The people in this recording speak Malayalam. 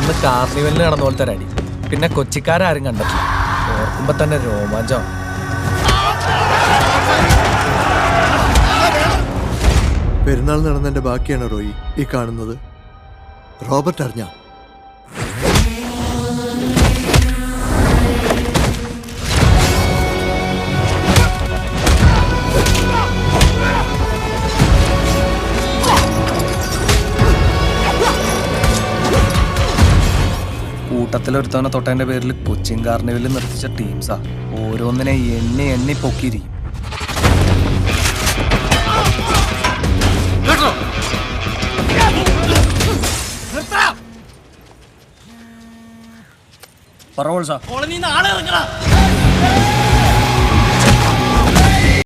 അന്ന് കാർണിവലിന് നടന്ന പോലത്തെ ഒരു അടി. പിന്നെ കൊച്ചിക്കാരും കണ്ടിട്ടില്ല. ഓർക്കുമ്പോ തന്നെ രോമാഞ്ചം. പെരുന്നാൾ നടന്നതിന്റെ ബാക്കിയാണ് റോയി ഈ കാണുന്നത്. റോബർട്ട് അറിഞ്ഞ കൂട്ടത്തിലൊരുത്തവനെ തൊട്ടതിന്റെ പേരിൽ കൊച്ചിൻ കാർണിവലിൽ നിർത്തിച്ച ടീംസാ. ഓരോന്നിനെ എണ്ണി എണ്ണി പൊക്കിയിരിക്കും. പറവോൾ സാർ, കോളനിയിൽ നിന്ന് ആളെ ഇറങ്ങടാ.